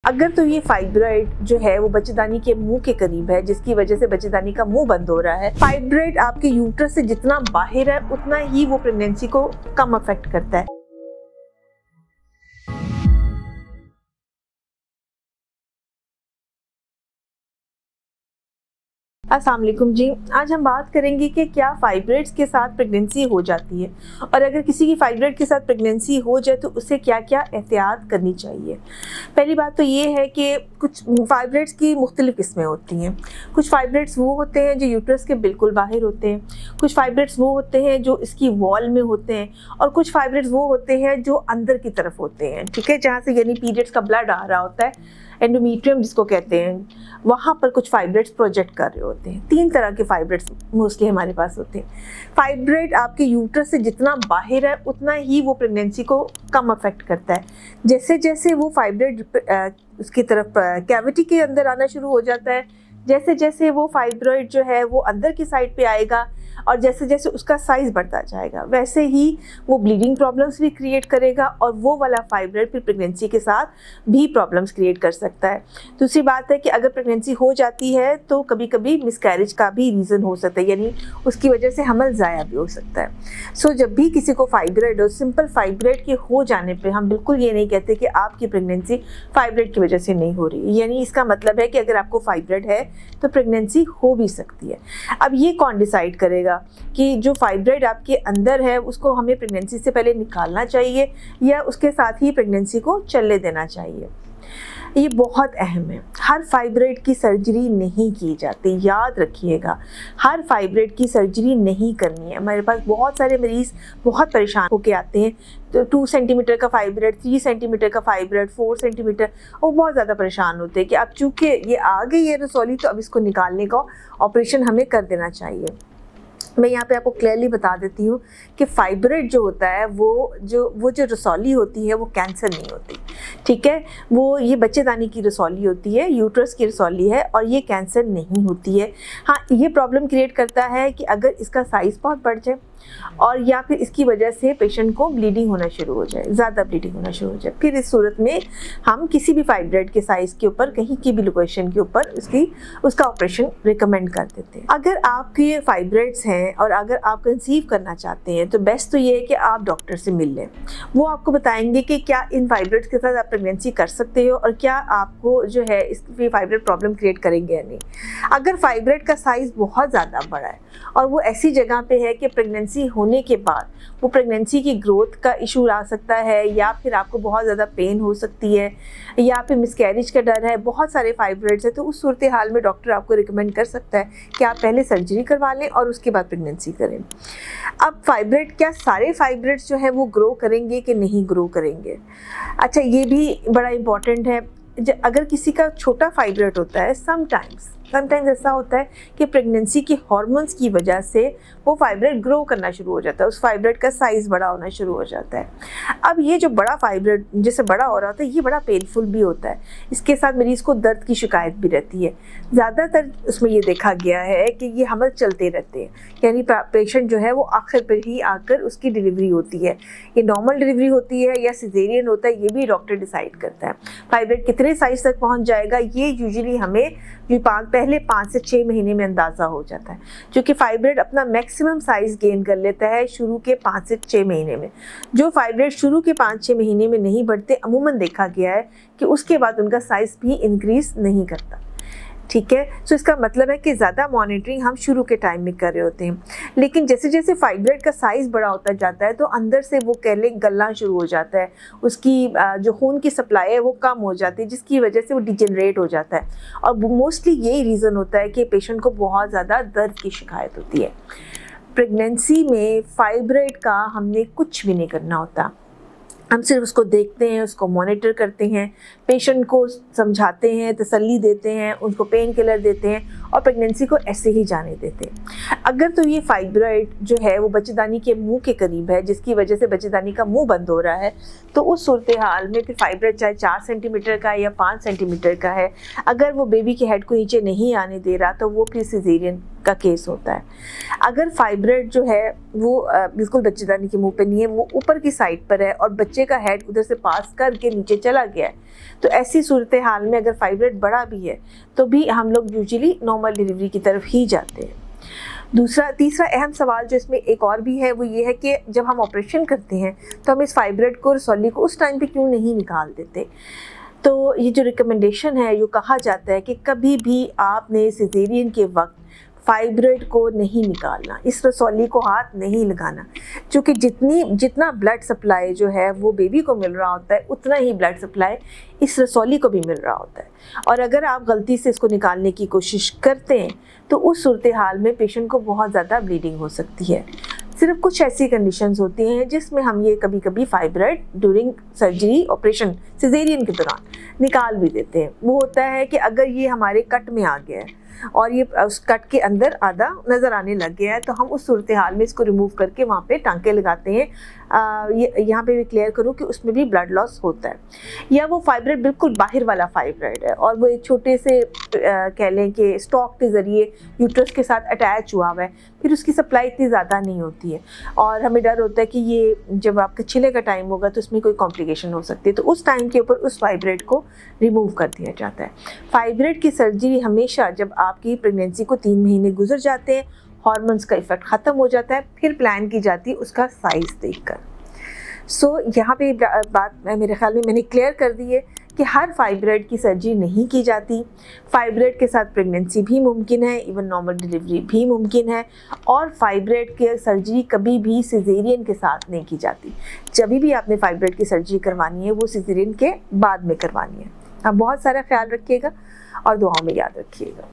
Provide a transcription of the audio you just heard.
अगर तो ये फाइब्रॉइड जो है वो बच्चेदानी के मुंह के करीब है, जिसकी वजह से बच्चेदानी का मुंह बंद हो रहा है। फाइब्रॉइड आपके यूट्रस से जितना बाहर है उतना ही वो प्रेगनेंसी को कम अफेक्ट करता है। अस्सलाम वालेकुम जी, आज हम बात करेंगे कि क्या फाइब्रॉइड्स के साथ प्रेगनेंसी हो जाती है और अगर किसी की फाइब्रॉइड के साथ प्रेगनेंसी हो जाए तो उसे क्या क्या एहतियात करनी चाहिए। पहली बात तो ये है कि कुछ फाइब्रॉइड्स की मुख्तलिफ किस्में होती हैं। कुछ फाइब्रॉइड्स वो होते हैं जो यूट्रस के बिल्कुल बाहर होते हैं, कुछ फाइब्रॉइड्स वो होते हैं जो इसकी वॉल में होते हैं, और कुछ फाइब्रॉइड्स वो होते हैं जो अंदर की तरफ होते हैं, ठीक है, जहाँ से यानी पीरियड्स का ब्लड आ रहा होता है, एंडोमेट्रियम जिसको कहते हैं, वहाँ पर कुछ फाइब्रॉइड्स प्रोजेक्ट कर रहे होते हैं। 3 तरह के फाइब्रॉइड्स मोस्टली हमारे पास होते हैं। फाइब्रॉइड आपके यूट्रस से जितना बाहर है उतना ही वो प्रेगनेंसी को कम अफेक्ट करता है। जैसे जैसे वो फाइब्रॉइड उसकी तरफ कैविटी के अंदर आना शुरू हो जाता है, जैसे जैसे वो फाइब्रॉइड जो है वो अंदर की साइड पे आएगा और जैसे जैसे उसका साइज़ बढ़ता जाएगा वैसे ही वो ब्लीडिंग प्रॉब्लम्स भी क्रिएट करेगा और वो वाला फाइब्रॉइड फिर प्रेगनेंसी के साथ भी प्रॉब्लम्स क्रिएट कर सकता है। दूसरी बात है कि अगर प्रेगनेंसी हो जाती है तो कभी कभी मिसकैरेज का भी रीज़न हो सकता है, यानी उसकी वजह से हमल ज़ाया भी हो सकता है। सो जब भी किसी को फाइब्रॉइड हो, सिंपल फाइब्रॉइड के हो जाने पर हम बिल्कुल ये नहीं कहते कि आपकी प्रेगनेंसी फाइब्रॉइड की वजह से नहीं हो रही, यानी इसका मतलब है कि अगर आपको फाइब्रॉइड है तो प्रेगनेंसी हो भी सकती है। अब ये कौन डिसाइड करेगा कि जो फाइब्रॉइड आपके अंदर है उसको हमें प्रेगनेंसी से पहले निकालना चाहिए या उसके साथ ही प्रेगनेंसी को चलने देना चाहिए। ये बहुत अहम है। हर फाइब्रॉइड की सर्जरी नहीं की जाती, याद रखिएगा, हर फाइब्रॉइड की सर्जरी नहीं करनी है। हमारे पास बहुत सारे मरीज़ बहुत परेशान होकर आते हैं, तो 2 सेंटीमीटर का फाइब्रॉइड, 3 सेंटीमीटर का फाइब्रॉइड, 4 सेंटीमीटर, वो बहुत ज़्यादा परेशान होते हैं कि अब चूँकि ये आ गई है रसौली तो अब इसको निकालने का ऑपरेशन हमें कर देना चाहिए। मैं यहाँ पे आपको क्लियरली बता देती हूँ कि फाइब्रॉइड जो होता है वो जो रसौली होती है वो कैंसर नहीं होती, ठीक है, वो ये बच्चेदानी की रसौली होती है, यूट्रस की रसौली है और ये कैंसर नहीं होती है। हाँ, ये प्रॉब्लम क्रिएट करता है कि अगर इसका साइज़ बहुत बढ़ जाए और या फिर इसकी वजह से पेशेंट को ब्लीडिंग होना शुरू हो जाए, ज़्यादा ब्लीडिंग होना शुरू हो जाए, फिर इस सूरत में हम किसी भी फाइब्रॉइड के साइज़ के ऊपर कहीं की भी लोकेशन के ऊपर उसका ऑपरेशन रिकमेंड कर देते हैं। अगर आपके फाइब्रॉइड्स हैं और अगर आप कंसीव करना चाहते हैं तो बेस्ट तो ये है कि आप डॉक्टर से मिल लें। वो आपको बताएंगे कि क्या इन फाइब्रॉइड्स के साथ आप प्रेगनेंसी कर सकते हो और क्या आपको जो है इसकी फाइब्रॉइड प्रॉब्लम क्रिएट करेंगे या नहीं। अगर फाइब्रॉइड का साइज़ बहुत ज़्यादा बड़ा है और वो ऐसी जगह पे है कि प्रेगनेंसी होने के बाद वो प्रेगनेंसी की ग्रोथ का इशू आ सकता है या फिर आपको बहुत ज़्यादा पेन हो सकती है या फिर मिसकैरेज का डर है, बहुत सारे फाइब्रॉइड्स है, तो उस सूरत हाल में डॉक्टर आपको रिकमेंड कर सकता है कि आप पहले सर्जरी करवा लें और उसके बाद प्रेगनेंसी करें। अब फाइब्रॉइड, क्या सारे फाइब्रॉइड्स जो है वो ग्रो करेंगे कि नहीं ग्रो करेंगे? अच्छा, ये भी बड़ा इम्पॉर्टेंट है। अगर किसी का छोटा फाइब्रॉइड होता है, समटाइम्स ऐसा होता है कि प्रेगनेंसी के हार्मोन्स की वजह से वो फाइब्रॉइड ग्रो करना शुरू हो जाता है, उस फाइब्रॉइड का साइज़ बड़ा होना शुरू हो जाता है। अब ये जो बड़ा फाइब्रॉइड जैसे बड़ा हो रहा होता है ये बड़ा पेनफुल भी होता है, इसके साथ मरीज़ को दर्द की शिकायत भी रहती है। ज़्यादातर उसमें ये देखा गया है कि ये हमल चलते रहते हैं, यानी पेशेंट जो है वो आखिर पर ही आकर उसकी डिलीवरी होती है। ये नॉर्मल डिलीवरी होती है या सिजेरियन होता है, ये भी डॉक्टर डिसाइड करता है। फाइब्रॉइड कितने साइज़ तक पहुँच जाएगा ये यूजुअली हमें पहले 5 से 6 महीने में अंदाज़ा हो जाता है, क्योंकि फाइब्रॉइड अपना मैक्सिमम साइज़ गेन कर लेता है शुरू के 5 से 6 महीने में। जो फाइब्रॉइड शुरू के 5-6 महीने में नहीं बढ़ते, अमूमन देखा गया है कि उसके बाद उनका साइज़ भी इंक्रीज़ नहीं करता, ठीक है। सो इसका मतलब है कि ज़्यादा मॉनिटरिंग हम शुरू के टाइम में कर रहे होते हैं, लेकिन जैसे जैसे फाइब्रॉइड का साइज़ बड़ा होता जाता है तो अंदर से वो कह लें गलना शुरू हो जाता है, उसकी जो खून की सप्लाई है वो कम हो जाती है, जिसकी वजह से वो डिजेनरेट हो जाता है। और मोस्टली यही रीज़न होता है कि पेशेंट को बहुत ज़्यादा दर्द की शिकायत होती है। प्रेगनेंसी में फाइब्रॉइड का हमने कुछ भी नहीं करना होता, हम सिर्फ उसको देखते हैं, उसको मॉनिटर करते हैं, पेशेंट को समझाते हैं, तसल्ली देते हैं, उनको पेन किलर देते हैं और प्रेगनेंसी को ऐसे ही जाने देते हैं। अगर तो ये फाइब्रॉइड जो है वो बच्चेदानी के मुंह के करीब है, जिसकी वजह से बच्चेदानी का मुंह बंद हो रहा है, तो उस सूरत हाल में फिर फाइब्रॉइड चाहे 4 सेंटीमीटर का या 5 सेंटीमीटर का है, अगर वो बेबी के हेड को नीचे नहीं आने दे रहा तो वो फिर सिजेरियन का केस होता है। अगर फाइब्रॉइड जो है वो बिल्कुल बच्चेदानी के मुंह पे नहीं है, वो ऊपर की साइड पर है और बच्चे का हेड उधर से पास करके नीचे चला गया है, तो ऐसी सूरत हाल में अगर फाइब्रॉइड बड़ा भी है तो भी हम लोग यूजुअली नॉर्मल डिलीवरी की तरफ ही जाते हैं। तीसरा अहम सवाल जो इसमें एक और भी है वो ये है कि जब हम ऑपरेशन करते हैं तो हम इस फाइब्रॉइड को, रसौली को उस टाइम पे क्यों नहीं निकाल देते। तो ये जो रिकमेंडेशन है, ये कहा जाता है कि कभी भी आपने सिजेरियन के वक्त फाइब्रॉइड को नहीं निकालना, इस रसौली को हाथ नहीं लगाना, क्योंकि जितना ब्लड सप्लाई जो है वो बेबी को मिल रहा होता है उतना ही ब्लड सप्लाई इस रसौली को भी मिल रहा होता है। और अगर आप गलती से इसको निकालने की कोशिश करते हैं तो उस सूरत हाल में पेशेंट को बहुत ज़्यादा ब्लीडिंग हो सकती है। सिर्फ कुछ ऐसी कंडीशंस होती हैं जिसमें हम ये कभी कभी fibroid during surgery, operation, caesarean के दौरान निकाल भी देते हैं। वो होता है कि अगर ये हमारे कट में आ गया है और ये उस कट के अंदर आधा नज़र आने लग गया है, तो हम उस सूरत हाल में इसको रिमूव करके वहाँ पे टांके लगाते हैं। यहाँ पे भी क्लियर करूँ कि उसमें भी ब्लड लॉस होता है। या वो फाइब्रॉइड बिल्कुल बाहर वाला फाइब्रॉइड है और वो एक छोटे से कह लें कि स्टॉक के ज़रिए यूट्रस के साथ अटैच हुआ हुआ है, फिर उसकी सप्लाई इतनी ज़्यादा नहीं होती है और हमें डर होता है कि ये जब आपके छिले का टाइम होगा तो उसमें कोई कॉम्प्लिकेशन हो सकती है, तो उस टाइम के ऊपर उस फाइब्रॉइड को रिमूव कर दिया जाता है। फाइब्रॉइड की सर्जरी हमेशा जब आपकी प्रेगनेंसी को 3 महीने गुजर जाते हैं, हार्मोन्स का इफेक्ट ख़त्म हो जाता है, फिर प्लान की जाती है उसका साइज़ देखकर। यहाँ पे बात मेरे ख्याल में मैंने क्लियर कर दी है कि हर फाइब्रॉइड की सर्जरी नहीं की जाती। फाइब्रॉइड के साथ प्रेगनेंसी भी मुमकिन है, इवन नॉर्मल डिलीवरी भी मुमकिन है, और फाइब्रॉइड की सर्जरी कभी भी सिजेरियन के साथ नहीं की जाती। जब भी आपने फाइब्रॉइड की सर्जरी करवानी है वो सिजेरियन के बाद में करवानी है। आप बहुत सारा ख्याल रखिएगा और दुआओं में याद रखिएगा।